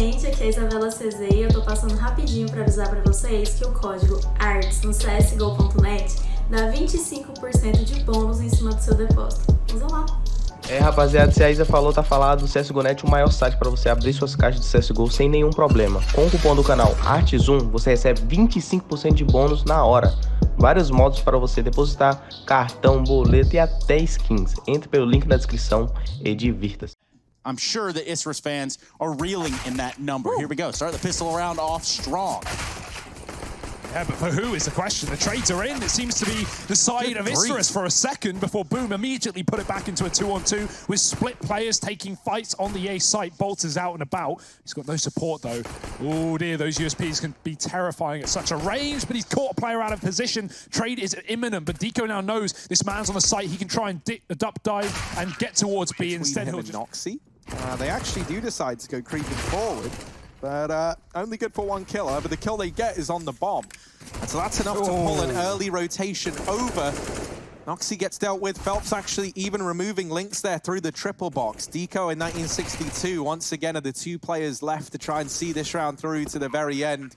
gente, aqui é a Isabela CZ e eu tô passando rapidinho para avisar para vocês que o código ARTS no CSGO.net dá 25% de bônus em cima do seu depósito. Usa lá! Rapaziada, se a Isa falou, tá falado. O CSGO.net é o maior site para você abrir suas caixas de CSGO sem nenhum problema. Com o cupom do canal ARTS1, você recebe 25% de bônus na hora. Vários modos para você depositar, cartão, boleto e até skins. Entre pelo link na descrição e divirta-se. I'm sure the ISURUS fans are reeling in that number. Here we go. Start the pistol round off strong. Yeah, but for who is the question? The trades are in. It seems to be the side of ISURUS for a second before Boom immediately put it back into a 2-on-2 with split players taking fights on the A site. Bolt is out and about. He's got no support though. Oh dear, those USPs can be terrifying at such a range, but he's caught a player out of position. Trade is imminent, but Deco now knows this man's on the site. He can try and duck dive and get towards B. Instead he'll just... Noxy. They actually do decide to go creeping forward, but only good for one kill. But the kill they get is on the bomb. And so that's enough to pull an early rotation over. Noxy gets dealt with. FELPS actually even removing links there through the triple box. Deco in 1962, once again, are the two players left to try and see this round through to the very end.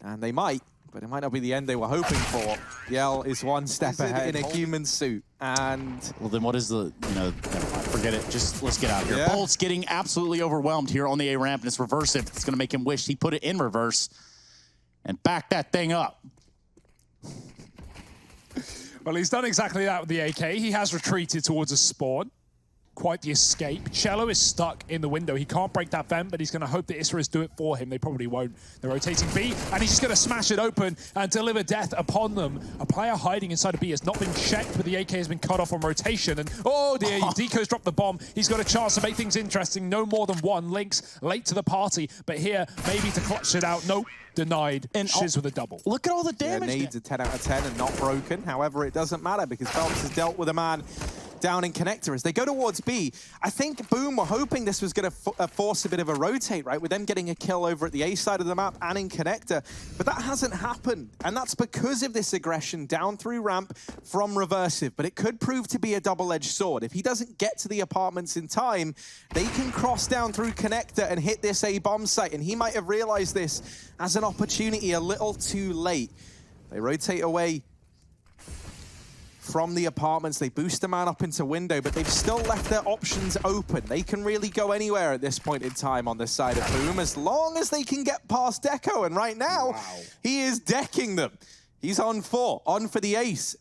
And they might, but it might not be the end they were hoping for. Yell is one step ahead in a human suit. And well, then what is the, never mind, forget it. Just let's get out of here. Yeah. Bolt's getting absolutely overwhelmed here on the A ramp, and it's reversive. It's going to make him wish he put it in reverse and back that thing up. Well, he's done exactly that with the AK. He has retreated towards a spawn. Quite the escape. Cello is stuck in the window. He can't break that vent, but he's going to hope that ISURUS do it for him. They probably won't. They're rotating B, and he's just going to smash it open and deliver death upon them. A player hiding inside of B has not been checked, but the AK has been cut off on rotation. And oh dear, Deco's dropped the bomb. He's got a chance to make things interesting. No more than one. Lynx late to the party, but here, maybe to clutch it out. Nope. Denied. And Shiz with a double. Look at all the damage. Needs a 10 out of 10 and not broken. However, it doesn't matter because FELPS has dealt with a man down in connector. As they go towards B, I think Boom were hoping this was going to force a bit of a rotate, right? With them getting a kill over at the A side of the map and in connector. But that hasn't happened. And that's because of this aggression down through ramp from Reversive. But it could prove to be a double-edged sword. If he doesn't get to the apartments in time, they can cross down through connector and hit this A bomb site. And he might have realized this as an opportunity a little too late. They rotate away from the apartments. They boost the man up into window, but they've still left their options open. They can really go anywhere at this point in time on this side of Boom, as long as they can get past Deco. And right now, he is decking them. He's on 4, on for the ace.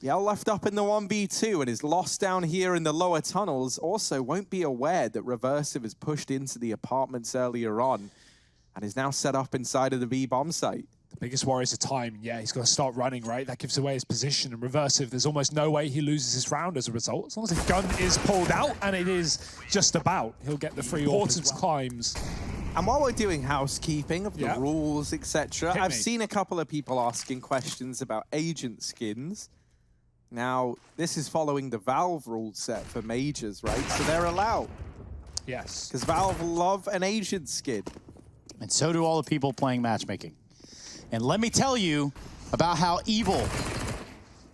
Yell left up in the 1v2 and is lost down here in the lower tunnels. Also won't be aware that Reversive is pushed into the apartments earlier on and is now set up inside of the B bomb site. The biggest worry is the time. Yeah, he's got to start running, right? That gives away his position. And Reversive, there's almost no way he loses his round as a result. As long as the gun is pulled out, and it is just about, he'll get the free importance climbs. And while we're doing housekeeping of the rules, etc., I've seen a couple of people asking questions about agent skins. Now, this is following the Valve rule set for majors, right? So they're allowed. Yes. Because Valve love an agent skin. And so do all the people playing matchmaking. And let me tell you about how evil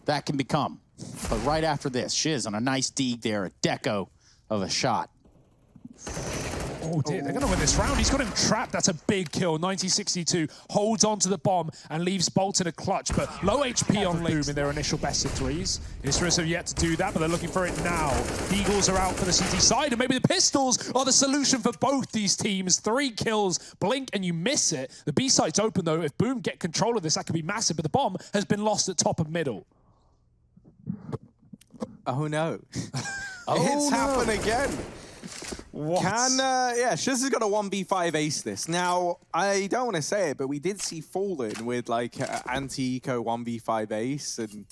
that can become. But right after this, Shiz on a nice dig there, a deco of a shot. Oh dear, they're going to win this round. He's got him trapped. That's a big kill. 1962 holds on to the bomb and leaves Bolt in a clutch, but low HP on Boom in their initial best of 3s. ISURUS have yet to do that, but they're looking for it now. Eagles are out for the CT side, and maybe the pistols are the solution for both these teams. 3 kills, blink, and you miss it. The B site's open, though. If Boom get control of this, that could be massive, but the bomb has been lost at top and middle. Oh, no. It's happened again. What? Yeah, Shiz has got a 1v5 ace this. Now, I don't want to say it, but we did see Fallen with like anti-eco 1v5 ace, and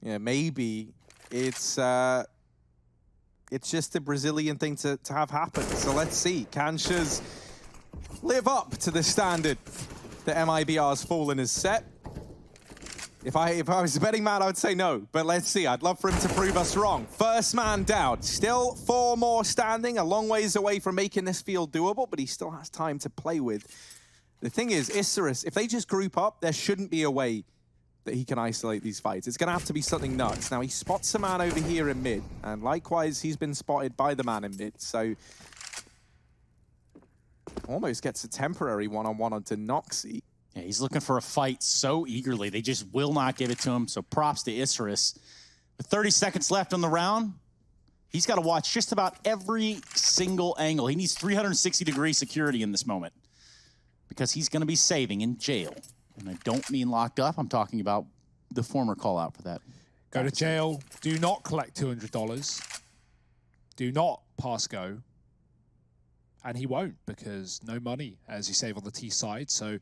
yeah, maybe it's just a Brazilian thing to have happen. So let's see. Can Shiz live up to the standard that MIBR's Fallen has set? If I was a betting man, I would say no, but let's see. I'd love for him to prove us wrong. First man down. Still 4 more standing, a long ways away from making this feel doable, but he still has time to play with. The thing is, ISURUS, if they just group up, there shouldn't be a way that he can isolate these fights. It's going to have to be something nuts. Now, he spots a man over here in mid, and likewise, he's been spotted by the man in mid, so almost gets a temporary one-on-one onto Noxie. Yeah, he's looking for a fight so eagerly. They just will not give it to him, so props to ISURUS. With 30 seconds left on the round, he's got to watch just about every single angle. He needs 360-degree security in this moment because he's going to be saving in jail. And I don't mean locked up. I'm talking about the former call-out for that. Go to jail. Do not collect $200. Do not pass go. And he won't, because no money as you save on the T side. So,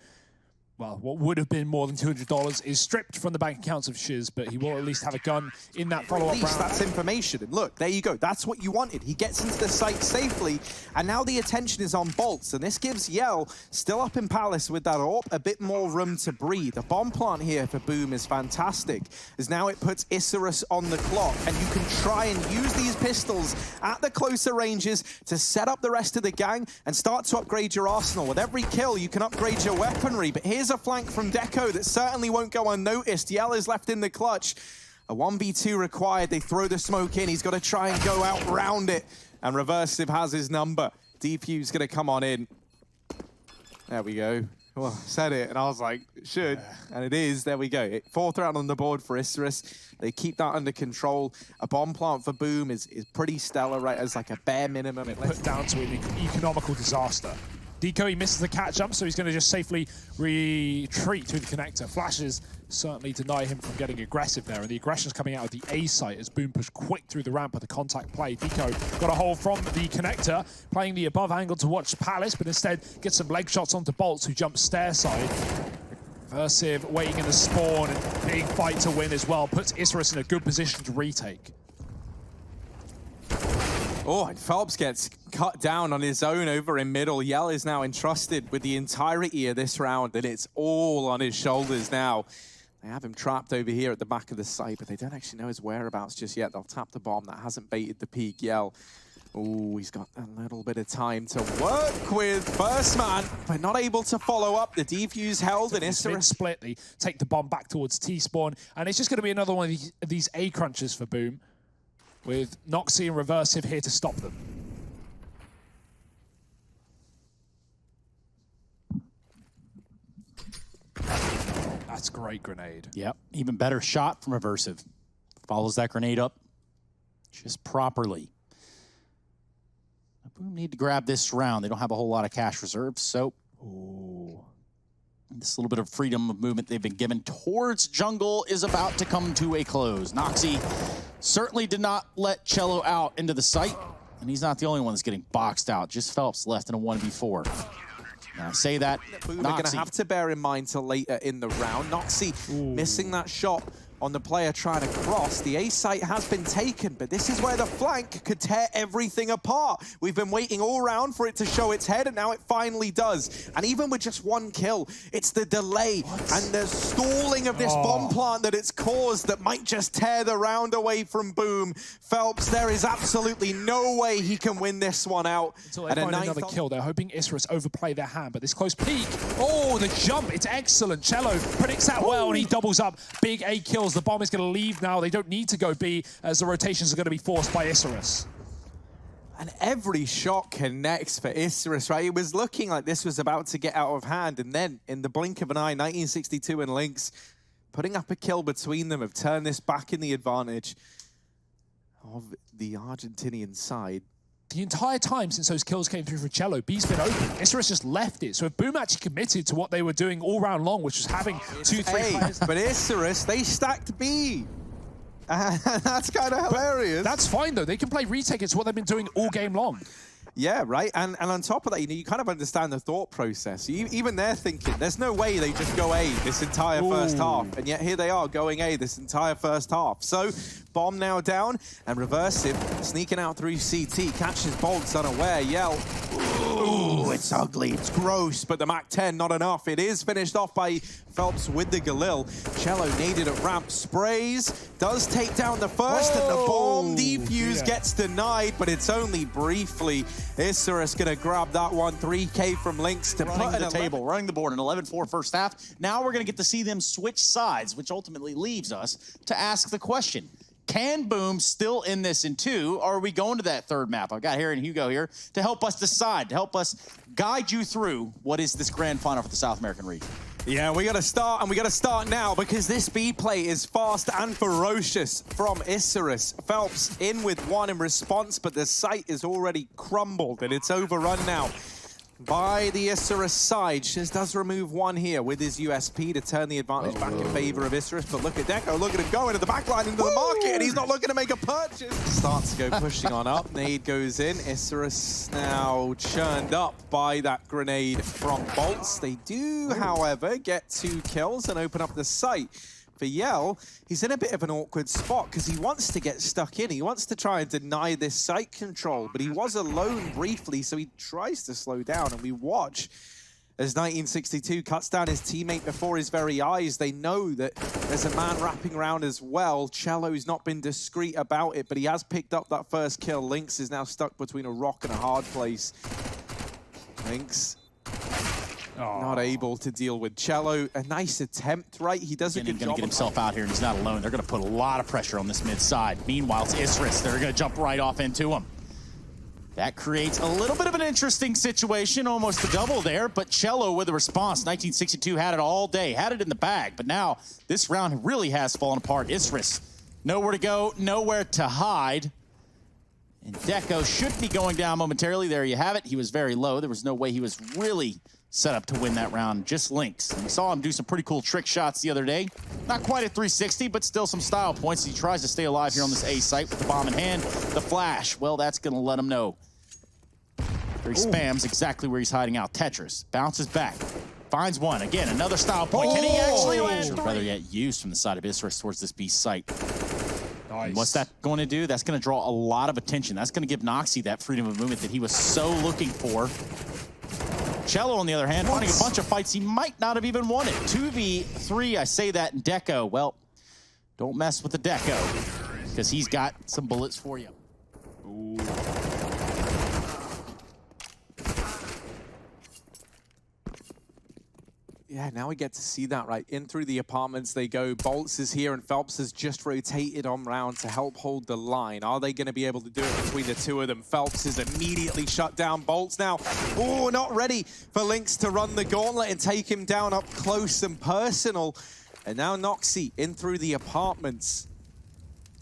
well, what would have been more than $200 is stripped from the bank accounts of Shiz, but he will at least have a gun in that follow-up round. At least that's information. And look, there you go. That's what you wanted. He gets into the site safely, and now the attention is on Bolts, and this gives Yell, still up in Palace with that AWP, a bit more room to breathe. The bomb plant here for Boom is fantastic, as now it puts ISURUS on the clock, and you can try and use these pistols at the closer ranges to set up the rest of the gang and start to upgrade your arsenal. With every kill, you can upgrade your weaponry, but here's a flank from Deco that certainly won't go unnoticed. Yell is left in the clutch. A 1v2 required. They throw the smoke in. He's got to try and go out round it. And Reversive has his number. Defuse going to come on in. There we go. Well, I said it, and I was like, it should. And it is. There we go. Fourth round on the board for ISURUS. They keep that under control. A bomb plant for Boom is pretty stellar, right? As like a bare minimum. It put down to an economical disaster. Deco, he misses the catch-up, so he's going to just safely retreat through the connector. Flashes certainly deny him from getting aggressive there, and the aggression's coming out of the A site as Boom pushed quick through the ramp with the contact play. Deco got a hold from the connector, playing the above angle to watch Palace, but instead gets some leg shots onto Bolts, who jumps stair side. Versive waiting in the spawn, and big fight to win as well. Puts ISURUS in a good position to retake. Oh, and FELPS gets cut down on his own over in middle. Yell is now entrusted with the entirety of this round, and it's all on his shoulders now. They have him trapped over here at the back of the site, but they don't actually know his whereabouts just yet. They'll tap the bomb. That hasn't baited the peak. Yell. Oh, he's got a little bit of time to work with First Man, but not able to follow up. The defuse held, and ISURUS split. They take the bomb back towards T-spawn, and it's just going to be another one of these A crunches for Boom, with Noxie and Reversive here to stop them. That's a great grenade. Yep, even better shot from Reversive. Follows that grenade up just properly. Boom need to grab this round. They don't have a whole lot of cash reserves, so this little bit of freedom of movement they've been given towards jungle is about to come to a close. Noxie certainly did not let Cello out into the site, and he's not the only one that's getting boxed out. Just FELPS left in a 1v4. Now I say that, Boom are going to have to bear in mind till later in the round. Noxie missing that shot on the player trying to cross. The A site has been taken, but this is where the flank could tear everything apart. We've been waiting all round for it to show its head, and now it finally does. And even with just one kill, it's the delay and the stalling of this bomb plant that it's caused that might just tear the round away from Boom. FELPS, there is absolutely no way he can win this one out. Until they find another kill, they're hoping ISURUS overplay their hand, but this close peek, oh, the jump, it's excellent. Cello predicts that well, and he doubles up. Big A kills. The bomb is going to leave now. They don't need to go B, as the rotations are going to be forced by ISURUS. And every shot connects for ISURUS, right? It was looking like this was about to get out of hand, and then in the blink of an eye, 1962 and Lynx putting up a kill between them have turned this back in the advantage of the Argentinian side. The entire time since those kills came through for Cello, B's been open. ISURUS just left it. So if Boom actually committed to what they were doing all round long, which was having 2-3 players. But ISURUS, they stacked B. That's kind of hilarious. That's fine, though. They can play retake. It's what they've been doing all game long. Yeah, right. And on top of that, you know, you kind of understand the thought process. Even they're thinking, there's no way they just go A this entire first half. And yet here they are going A this entire first half. So bomb now down, and Reversive sneaking out through CT, catches Bolts unaware. Yell. Ooh, it's ugly, it's gross, but the MAC-10 not enough. It is finished off by FELPS with the Galil. Cello needed at ramp, sprays, does take down the first, and the bomb defuse gets denied, but it's only briefly. ISURUS gonna grab that one, 3K from Lynx to put the table, running the board, an 11-4 first half. Now we're gonna get to see them switch sides, which ultimately leaves us to ask the question, can Boom still end this in 2, or are we going to that third map? I've got Harry and Hugo here to help us decide, to help us guide you through what is this grand final for the South American region. Yeah, we gotta start, and we gotta start now, because this B play is fast and ferocious from ISURUS. FELPS in with one in response, but the site is already crumbled, and it's overrun now by the ISURUS side. Shiz does remove one here with his USP to turn the advantage back in favor of ISURUS, but look at Deco, look at him go into the back line, into the market, and he's not looking to make a purchase. Starts to go pushing on up, nade goes in. ISURUS now churned up by that grenade from Bolts. They do, however, get 2 kills and open up the site. For Yell, he's in a bit of an awkward spot because he wants to get stuck in. He wants to try and deny this site control, but he was alone briefly, so he tries to slow down, and we watch as 1962 cuts down his teammate before his very eyes. They know that there's a man wrapping around as well. Cello's not been discreet about it, but he has picked up that first kill. Lynx is now stuck between a rock and a hard place. Lynx not able to deal with Cello. A nice attempt, right? He does a good job. He's going to get himself out here, and he's not alone. They're going to put a lot of pressure on this mid side. Meanwhile, it's ISURUS. They're going to jump right off into him. That creates a little bit of an interesting situation, almost a double there, but Cello with a response. 1962 had it all day, had it in the bag, but now this round really has fallen apart. ISURUS, nowhere to go, nowhere to hide. And Deco should be going down momentarily. There you have it. He was very low. There was no way he was really set up to win that round, just Lynx. And we saw him do some pretty cool trick shots the other day. Not quite at 360, but still some style points. He tries to stay alive here on this A site with the bomb in hand. The flash, well, that's gonna let him know. He spams exactly where he's hiding out. Tetris bounces back, finds one. Again, another style point. Can he actually land? Rather yet used from the side of ISURUS towards this B site. Nice. What's that going to do? That's going to draw a lot of attention. That's going to give Noxy that freedom of movement that he was so looking for. Cello, on the other hand, finding a bunch of fights he might not have even wanted. 2v3, I say that in Deco. Well, don't mess with the Deco, because he's got some bullets for you. Ooh. Yeah, now we get to see that, right? In through the apartments they go. Bolts is here, and FELPS has just rotated on round to help hold the line. Are they going to be able to do it between the two of them? FELPS is immediately shut down. Bolts now, oh, not ready for Lynx to run the gauntlet and take him down up close and personal. And now Noxy in through the apartments.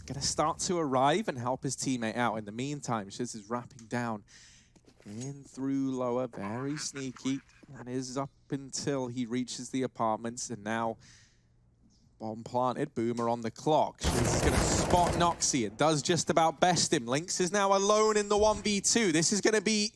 Going to start to arrive and help his teammate out. In the meantime, Shiz is wrapping down in through lower, very sneaky. And is up until he reaches the apartments, and now bomb planted, Boomer on the clock. Shiz is going to spot Noxy and does just about best him. Lynx is now alone in the 1v2. This is going to be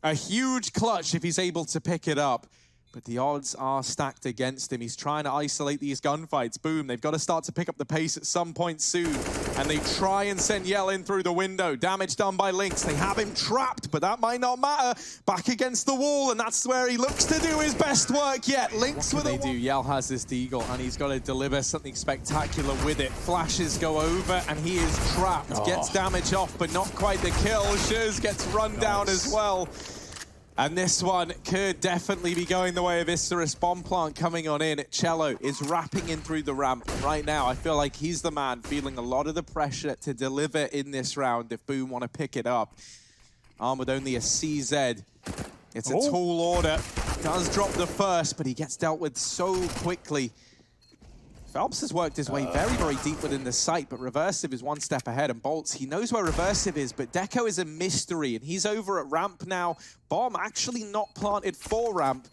a huge clutch if he's able to pick it up. But the odds are stacked against him. He's trying to isolate these gunfights. Boom, they've got to start to pick up the pace at some point soon. And they try and send Yell in through the window. Damage done by Lynx. They have him trapped, but that might not matter. Back against the wall, and that's where he looks to do his best work yet. Lynx with a... Yell has this deagle, and he's got to deliver something spectacular with it. Flashes go over, and he is trapped. Gets damage off, but not quite the kill. Shiz gets run down as well. And this one could definitely be going the way of ISURUS. Bomb plant coming on in. Cello is wrapping in through the ramp. Right now, I feel like he's the man feeling a lot of the pressure to deliver in this round if Boom want to pick it up. Armed with only a CZ. It's a tall order. Does drop the first, but he gets dealt with so quickly. FELPS has worked his way very, very deep within the site, but Reversive is one step ahead, and Bolts, he knows where Reversive is, but Deco is a mystery, and he's over at ramp now. Bomb actually not planted for ramp,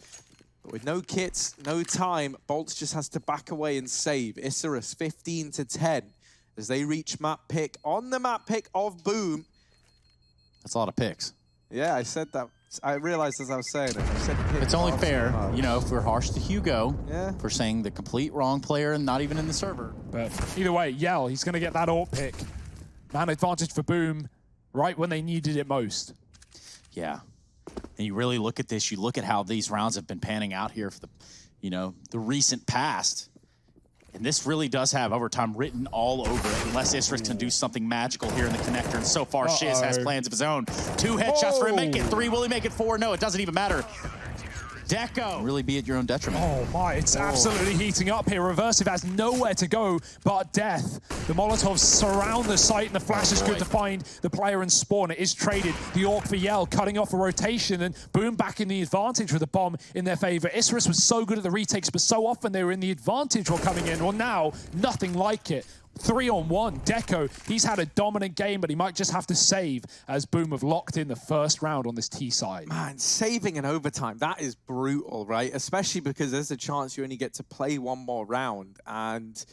but with no kits, no time, Bolts just has to back away and save. ISURUS 15-10 as they reach map pick on the map pick of Boom. That's a lot of picks. Yeah, I said that. I realized as I was saying it. I said it's only fair, you know, if we're harsh to Hugo for saying the complete wrong player and not even in the server. But either way, Yell, he's going to get that AWP pick. Man advantage for Boom right when they needed it most. Yeah. And you really look at this, you look at how these rounds have been panning out here for the, you know, the recent past. And this really does have overtime written all over it, unless ISURUS can do something magical here in the connector. And so far, Shiz has plans of his own. 2 headshots for him. Make it 3. Will he make it 4? No, it doesn't even matter. Deco. Really be at your own detriment. Oh my, it's absolutely heating up here. Reversive has nowhere to go but death. The Molotovs surround the site and the flash is good to find the player and spawn. It is traded. The Orc for Yell cutting off a rotation and Boom back in the advantage with the bomb in their favor. ISURUS was so good at the retakes, but so often they were in the advantage while coming in. Well, now, nothing like it. 3-on-1, Deco, he's had a dominant game, but he might just have to save as Boom have locked in the first round on this T side. Man, saving in overtime, that is brutal, right? Especially because there's a chance you only get to play one more round. And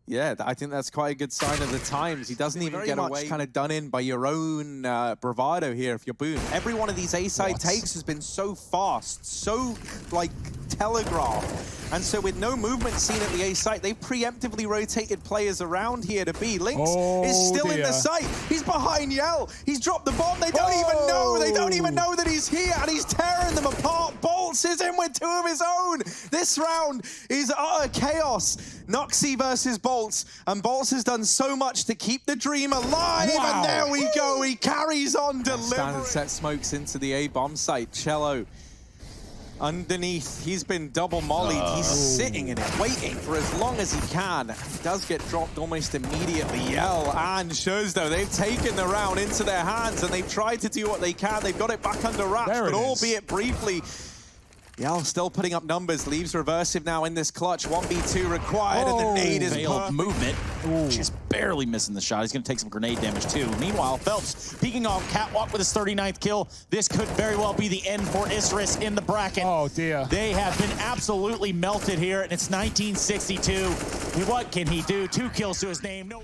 yeah, I think that's quite a good sign of the times. He doesn't even get away kind of done in by your own bravado here if you're Boom. Every one of these A-side takes has been so fast, so like telegraphed. And so with no movement seen at the A site, they preemptively rotated players around here to B. Lynx is still in the site. He's behind Yell. He's dropped the bomb. They don't even know. They don't even know that he's here, and he's tearing them apart. Bolts is in with 2 of his own. This round is utter chaos. Noxy versus Bolts, and Bolts has done so much to keep the dream alive. And there we go. He carries on delivering. Stand and set smokes into the A bomb site. Cello underneath, he's been double mollied. He's sitting in it, waiting for as long as he can. He does get dropped almost immediately. Yell and shows, though, they've taken the round into their hands and they've tried to do what they can. They've got it back under wraps, but albeit briefly. Yell still putting up numbers, leaves Reversive now in this clutch. 1v2 required, and the nade is perfect. Movement. Just barely missing the shot. He's going to take some grenade damage, too. Meanwhile, FELPS peeking off Catwalk with his 39th kill. This could very well be the end for ISURUS in the bracket. Oh, dear. They have been absolutely melted here, and it's 1962. What can he do? 2 kills to his name. No.